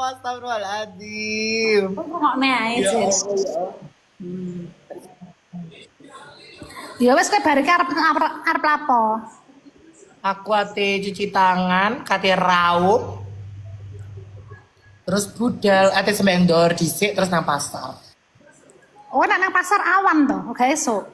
Astagfirullahaladzim. Ngokne ae, Ya Sis. Allah ya. Ya wis kowe bareng arep lapo? Aku ate cuci tangan, kate raup, terus budal, ate sembahyang dohor dhisik terus nang pasar. Oh, nek nang pasar awan to, gak esuk.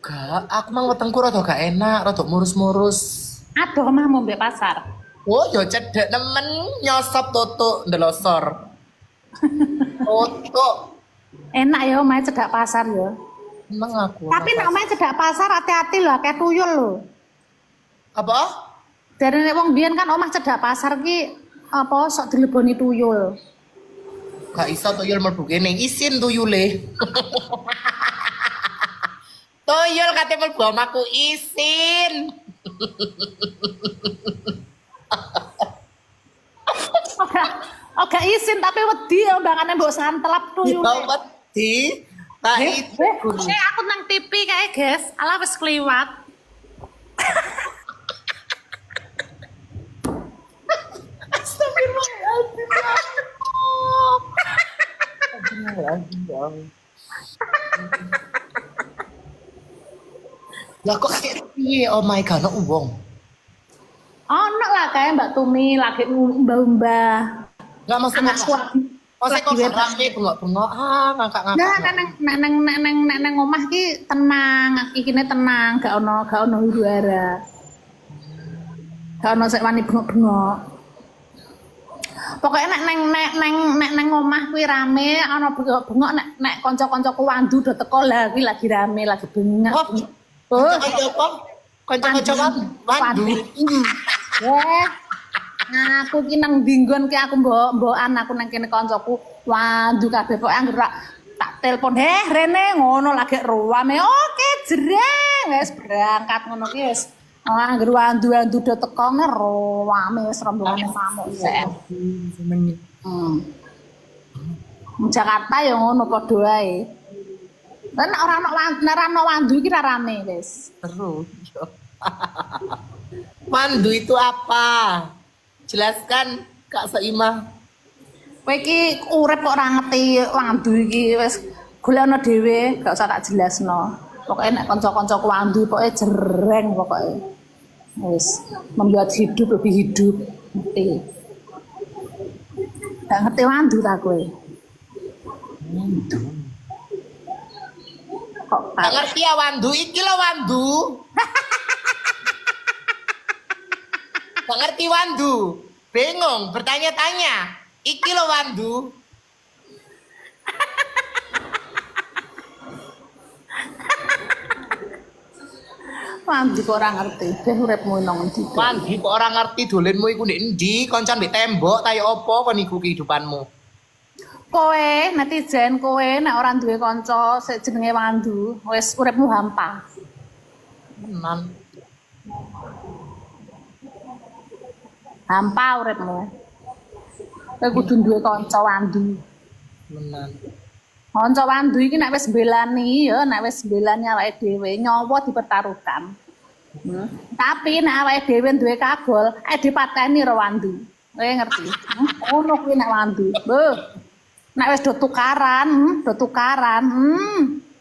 Gak, aku mang wetengku rada gak enak, rada murus-murus. Aduh omahmu mbek pasar. Oh, yo cedek nemen nyosop tutuk ndelosor. Tutuk. Enak ya omahe cedak pasar ya. Seneng aku. Tapi nek omahe cedak pasar hati-hati lho, kayak tuyul lho. Apa? Dari nek wong biyen kan omah cedak pasar ki apa sok dileboni tuyul. Gak iso tuyul mlebu kene, isin tuyule. Tuyul kate mlebu omahku isin. Oga isin tapi wedi ya mbangane mbok santelap tuyul. Ya wedi. Tak itu. Aku nang TV kae, guys. Alah wis kliwat. Astagfirullahaladzim. Lah kok kayak piye? Oh my god, ono wong. Ono lah kayak Mbak Tumi lagi mbah-mbah. Enggak maksud Anakku Masa kok rame bengok-bengok ngangkat-ngangkat. Nah, neng omah ki tenang, ikine tenang, gak ono huru-hara. Gak ono sik wani bengok-bengok. Pokoknya neng omah kuwi rame, ono bengok-bengok nek kanca-kancaku wandu do teko lah kuwi lagi rame, lagi bengok. Oh, kanca apa? Kanca-kanca wandu. Nah, aku ki nang dinggon ki aku mbok-mbokan aku nang kene kancaku wandu kabeh pokoke anggere tak telepon rene ngono lagi ruame oke jreng wis berangkat ngono ki wis anggere wandu-wandu do teko ruame wis rombongane pamuk sek. Jakarta ya ngono padha wae. Lan ora ono wandu iki ra rame wis. Seru. Wandu itu apa? Jelaskan Kak Soimah. Kowe iki urip kok ora ngerti wandu iki wis golekno dhewe, gak usah tak jelasno. Pokoke nek kanca-kancaku wandu pokoke jereng pokoke. Wis membuat hidup lebih hidup. Ngerti. Gak ngerti wandu ta kowe? Wandu. Kok Gak ngerti ya wandu, iki lo wandu. Gak ngerti wandu. Bingung, bertanya-tanya. Iki lo wandu. wandu kok ora ngerti? Ben uripmu nang endi? Wandu kok orang ngerti dolenmu iku ndek endi? Koncan mbek tembok ta ya apa kon iku kehidupanmu? Kowe netizen kowe nek ora duwe kanca sik jenenge wandu, wis uripmu hampa. Menan. Hampa uripmu. Kowe kudu duwe kanca wandu. Menan. Kanca wandu iki nek wis mbelani ya, nek wis mbelani awake dhewe nyawa dipertaruhkan. Tapi nek awake dhewe duwe kagol, dipateni karo wandu. Kowe ngerti? Ngono kuwi nek wandu. Nek wis do tukaran.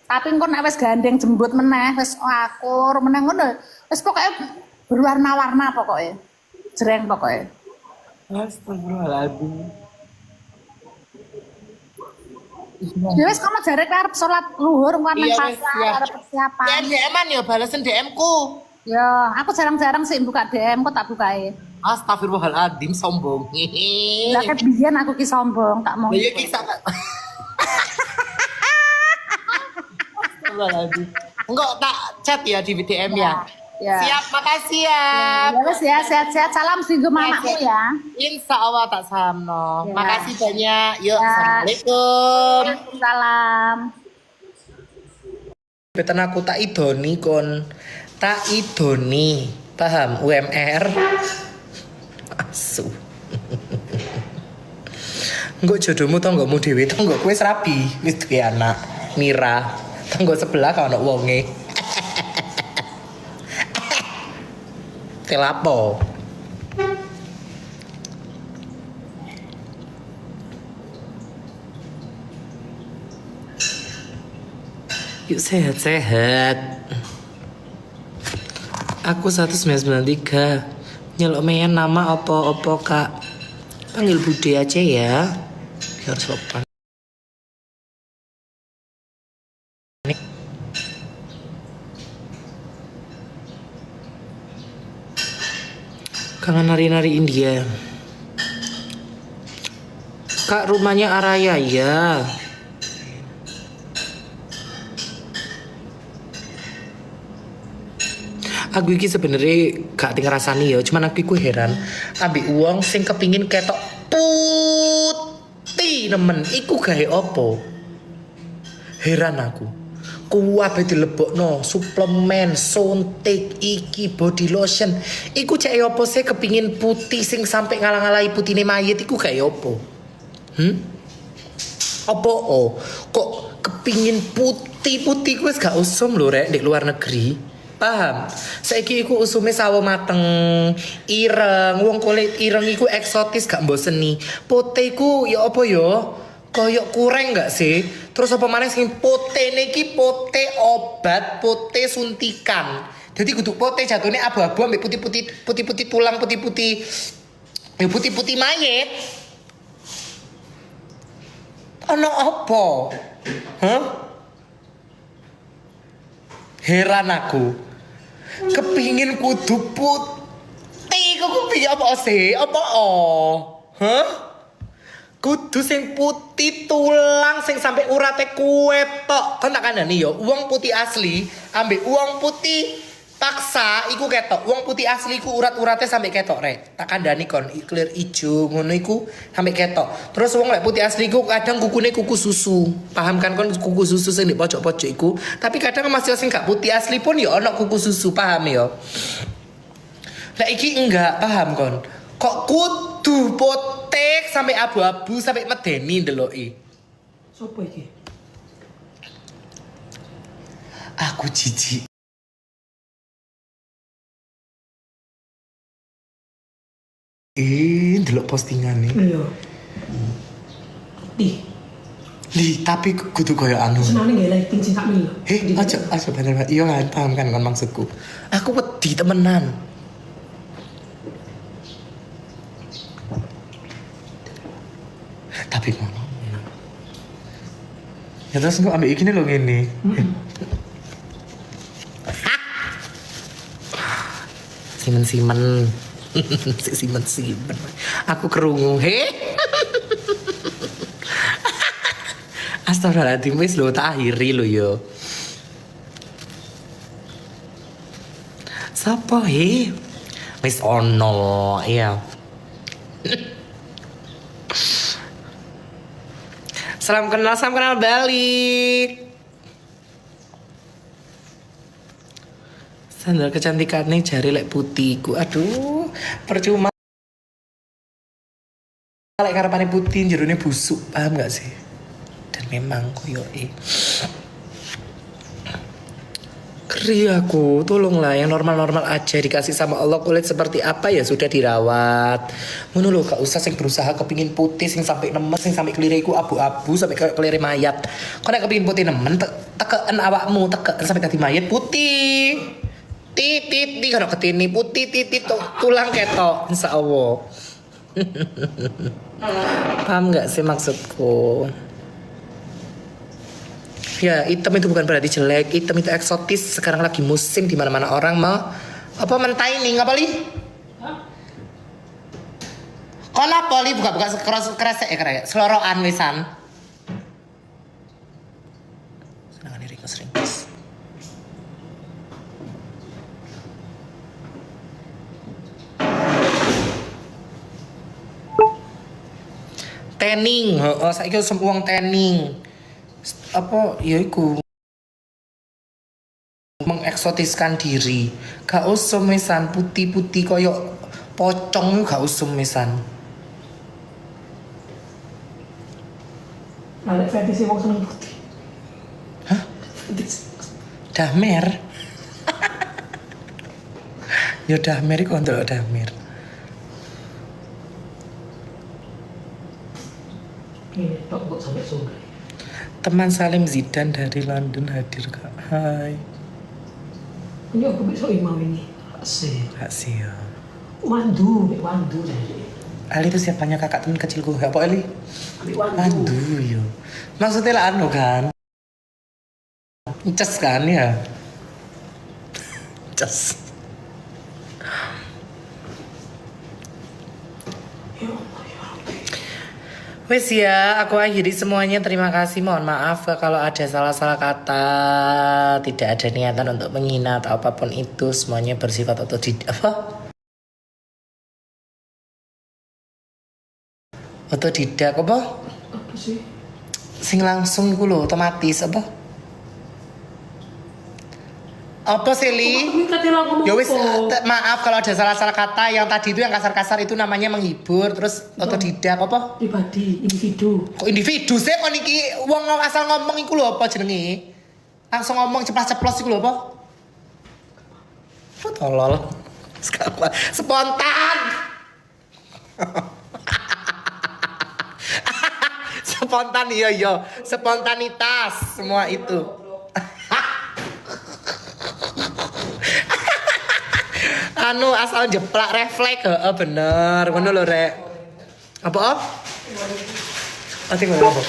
Tapi engko nek wis gandeng jembut meneh, wis akur meneh ngono. Wis pokoke berwarna-warna pokoke. Jreng pokoke. Astagfirullahaladzim. Ya wis kono jare arep salat luhur engko nang Iya, wis, pasar ya. arep persiapan. DM-an ya balesen DM-ku. Ya, aku jarang-jarang sih buka DM, kok tak bukae. Astagfirullahaladzim sombong. Lah kan biyen aku ki sombong, tak mau. Lah ya kisah Kak. Astagfirullahaladzim. Enggak tak chat ya di DM ya. Ya. Siap, makasih ya. Ya wis ya, sehat-sehat. Salam singgo mamamu ya. Insya Allah tak samno. Ya. Makasih banyak. Yuk, Ya. assalamualaikum. Salam. Beton aku tak idoni kon. Tak idoni. Paham? UMR. Asu. Enggak jodohmu tonggomu dhewe tonggo kowe rabi wis duwe anak. Mira. Tonggo sebelah kau ana wonge. Telapo. Yuk sehat-sehat. Aku 1993. Nyelok meyan nama opo-opo kak. Panggil Bude aja ya. Biar sopan. Kangen nari-nari India. Kak rumahnya Araya ya. Aku iki sebenarnya gak tinggal rasani ya, cuman aku heran ambil uang sing kepingin ketok putih nemen, iku gawe opo? Heran aku. Kuwabe dilebokno suplemen, suntik, iki body lotion. Iku cek opo sih kepingin putih sing sampai ngalang-alai putine mayit iku gawe opo? Opo oh? Kok kepingin putih-putih wis gak usum lho rek di luar negeri. Paham? Saiki iku usume sawo mateng, ireng, wong kulit ireng iku eksotis gak mboseni. Putih iku ya apa ya? Koyok kurang gak sih? Terus apa maneh sing putih niki putih obat, putih suntikan. Jadi kudu putih jatuhnya abu-abu ambek putih-putih tulang, putih-putih ya putih-putih mayit. Ono apa? Hah? Heran aku. Kepingin kudu putih, kok kepingin apa sih? Apa oh? Hah? Kudu sing putih tulang sing sampai urate kue tok. Kan tak kandani yo, uang putih asli ambek uang putih paksa iku ketok. Uang putih asli iku urat-urate sampai ketok rek. Tak kandani kon clear ijo ngono iku sampai ketok. Terus uang lek putih asli iku kadang kukune kuku susu. Paham kan kon kuku susu sing di pojok-pojok iku. Tapi kadang masih sing gak putih asli pun ya ono kuku susu, paham yo. Lek iki enggak paham kon. Kok kudu potek sampai abu-abu sampai medeni ndeloki. Sopo iki? Aku jijik. Ndelok postingane. Iya. Di. Tapi kudu koyo anu. Senane gak lighting sing tak mil. Aja bener. Iya kan, paham kan kon maksudku. Aku wedi temenan. Tapi ngono. Ya terus kok ambek iki lho ngene. Simen-simen. Simen-simen. Aku kerungu, he. Astagfirullahaladzim, wis lho tak akhiri lho yo. Sapa he? Wis ono, iya. Salam kenal balik. Sandal kecantikannya jari lek putihku. Aduh, percuma. Lek karepane putih jerone busuk, paham gak sih? Dan memang koyoke. Keri aku, tolonglah yang normal-normal aja dikasih sama Allah kulit seperti apa ya sudah dirawat. Ngono lho, gak usah sing berusaha kepingin putih sing sampai nemes sing sampai keliriku abu-abu sampai kelire mayat. Kok nek kepingin putih nemen tekeken awakmu, tekeken sampai dadi mayat putih. Titit kalau ketini putih titit tulang ketok insyaallah. Paham nggak sih maksudku? Ya hitam itu bukan berarti jelek, hitam itu eksotis. Sekarang lagi musim di mana-mana orang mau apa mentaining apa li? Kau apa li buka-buka kresek ya seloroan wisan. Senangan diri ringkes. Tanning, saiki semua tanning. Apa ya iku mengeksotiskan diri. Gak usah mesan putih-putih koyo pocong, gak usah mesan. Ada fetisi wong seneng putih. Hah? Dahmer. Ya dahmer iku ndelok dahmer. Ini tok kok sampai sore. Teman Salim Zidan dari London hadir kak. Hai. Ini aku besok imam ini. Asik. Kak Sia. Wandu jadi. Ali itu siapanya kakak teman kecilku. Apa Ali? Ambil wandu. Aduh yo. Maksudnya lah anu kan? Cas kan ya? Cas. Ya Allah, ya Rabbi. Wes ya, aku akhiri semuanya. Terima kasih. Mohon maaf kalau ada salah-salah kata. Tidak ada niatan untuk menghina atau apapun itu. Semuanya bersifat otodidak apa? Apa sih? Sing langsung iku lho, otomatis apa? Apa sih Li? Ini katanya ngomong Ya wis, apa? maaf kalau ada salah-salah kata. Yang tadi itu yang kasar-kasar itu namanya menghibur. Terus otodidak apa? Pribadi, individu. Kok individu sih kok niki wong asal ngomong iku lho apa jenenge? Langsung ngomong ceplas-ceplos iku lho apa? Oh, tolol. Spontan. Spontan iya. Spontanitas semua itu. Anu asal jeplak refleks bener ngono lho rek. Apa? Ati ngono apa?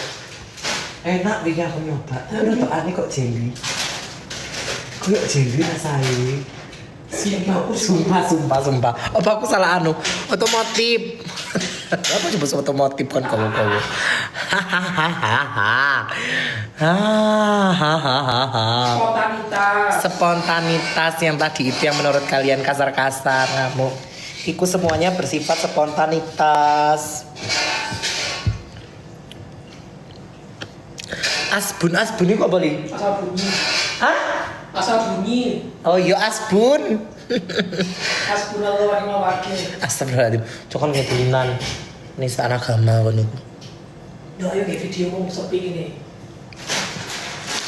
Enak iki aku nyoba. Udah tok aneh kok jelly. Kok jelly rasane. Sumpah. Apa aku salah anu? Otomotif. Apa coba otomotif kan kamu. Spontanitas yang tadi itu yang menurut kalian kasar-kasar ngamuk. Iku semuanya bersifat spontanitas. Asbun ini kok boleh? Asal bunyi. Hah? Asal bunyi. Oh iya asbun. Hasbunallah wa ni'mal wakil. Astagfirullahaladzim. Cokon ngetulinan. Nista agama kan itu. Yo ayo nge video mau sepi ini.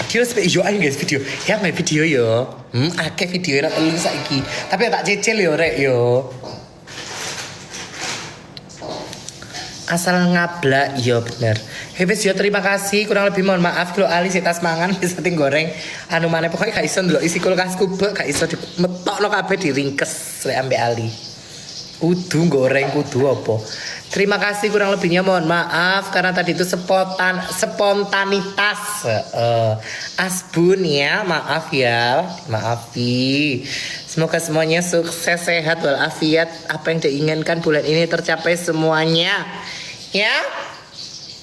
Dia sepi yo ayo guys video. Ya nggak video yo. Akeh video nak telu saiki. Tapi tak cecil yo rek yo. Asal ngablak yo bener. Hebes yo terima kasih. Kurang lebih mohon maaf kalau Ali sik tas mangan bisa ting goreng. Anu maneh pokoke gak iso ndelok isi kulkasku gak iso dimetokno kabeh diringkes lek ambek Ali. Kudu goreng kudu apa. Terima kasih kurang lebihnya mohon maaf karena tadi itu spontanitas. Asbun ya, maaf ya, maafi. Semoga semuanya sukses, sehat, walafiat. Apa yang diinginkan bulan ini tercapai semuanya. Ya.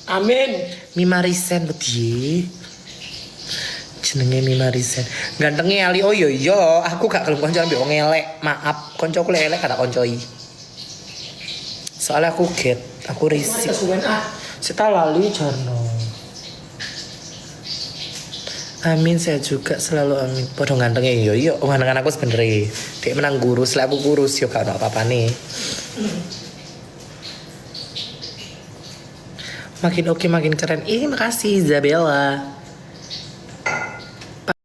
Amin. Mimarisen beti. Jenenge Mimarisen. Gantengnya Ali. Oh yo, aku gak gelem konco ambek wong elek. Maaf, koncoku elek gak tak koncoi. Soalnya aku risik. Sita lali jarno. Amin, saya juga selalu amin. Podo gantengnya yo. Ganteng aku sebenernya. Dia menang kurus, lah aku kurus yo gak ada apa-apa nih. Makin oke, makin keren. Makasih Isabella.